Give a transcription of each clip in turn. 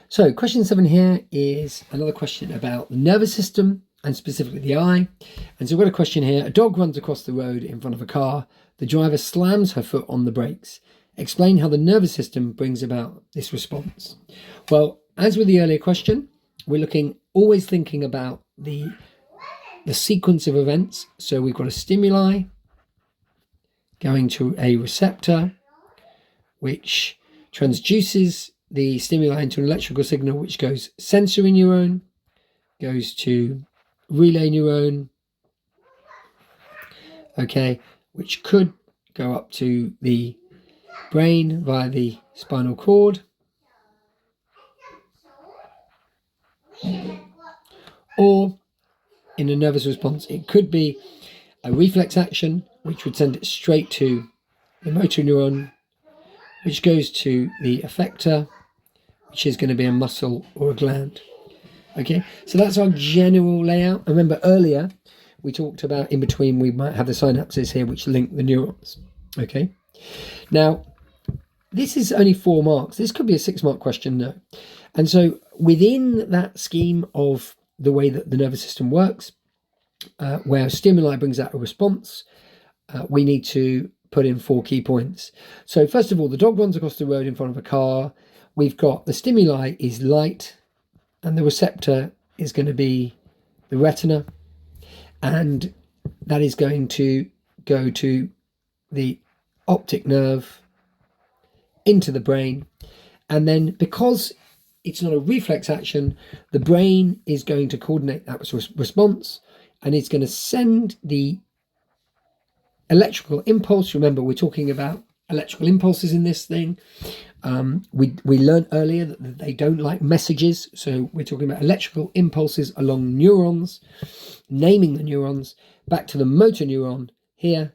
So question 7 here is another question about the nervous system and specifically the eye. And so we've got a question here. A dog runs across the road in front of a car. The driver slams her foot on the brakes. Explain how the nervous system brings about this response. Well, as with the earlier question, we're always thinking about the sequence of events. So we've got a stimuli going to a receptor, which transduces the stimuli into an electrical signal, which goes sensory neuron, goes to relay neuron, okay, which could go up to the brain via the spinal cord, or in a nervous response, it could be a reflex action, which would send it straight to the motor neuron, which goes to the effector, which is going to be a muscle or a gland. Okay, so that's our general layout. I remember earlier we talked about in between we might have the synapses here which link the neurons. Okay, now this is only 4 marks. This could be a 6-mark question, no. And so within that scheme of the way that the nervous system works, where stimuli brings out a response, we need to put in 4 key points. So first of all, the dog runs across the road in front of a car. We've got the stimuli is light, and the receptor is going to be the retina, and that is going to go to the optic nerve into the brain. And then because it's not a reflex action, the brain is going to coordinate that response, and it's going to send the electrical impulse. Remember, we're talking about electrical impulses in this thing. We learned earlier that they don't like messages, so we're talking about electrical impulses along neurons, naming the neurons, back to the motor neuron here,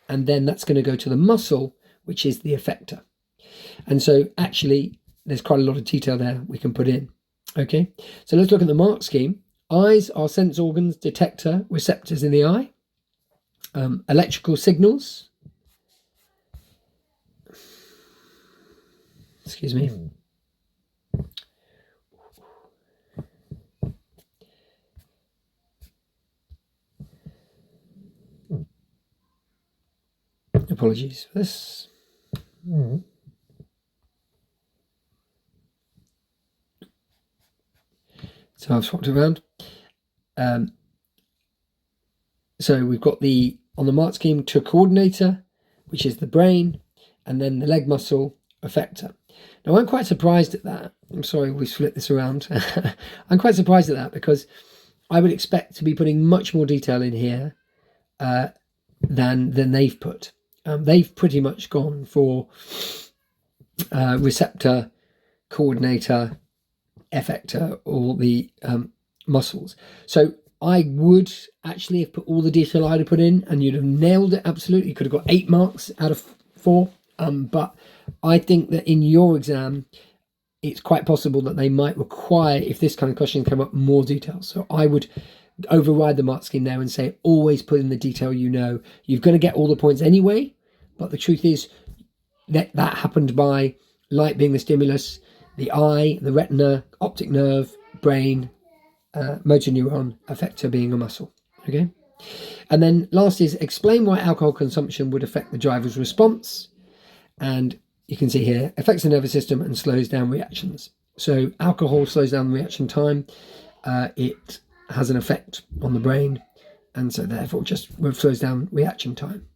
and then that's going to go to the muscle, which is the effector. And so actually there's quite a lot of detail there we can put in. Okay, so let's look at the mark scheme. Eyes are sense organs, detector, receptors in the eye. Electrical signals, excuse me, apologies for this. So I've swapped around. So we've got on the mark scheme, to coordinator, which is the brain, and then the leg muscle effector. Now I'm quite surprised at that. I'm sorry we split this around. I'm quite surprised at that because I would expect to be putting much more detail in here than they've put. They've pretty much gone for receptor, coordinator, effector, or the muscles. So I would actually have put all the detail I'd have put in, and you'd have nailed it absolutely. You could have got 8 marks out of 4. But I think that in your exam, it's quite possible that they might require, if this kind of question came up, more details. So I would override the mark scheme there and say, always put in the detail you know. You're going to get all the points anyway, but the truth is that happened by light being the stimulus, the eye, the retina, optic nerve, brain, motor neuron, effector being a muscle. Okay, and then last is explain why alcohol consumption would affect the driver's response. And you can see here, affects the nervous system and slows down reactions. So alcohol slows down reaction time. It has an effect on the brain, and so therefore just slows down reaction time.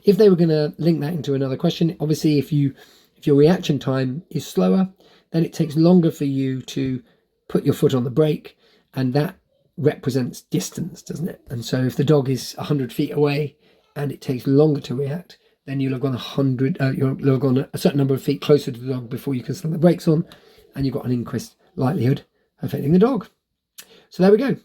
If they were going to link that into another question, obviously if your reaction time is slower, then it takes longer for you to put your foot on the brake, and that represents distance, doesn't it? And so if the dog is 100 feet away and it takes longer to react, then you'll have gone you'll have gone a certain number of feet closer to the dog before you can slam the brakes on, and you've got an increased likelihood of hitting the dog. So there we go.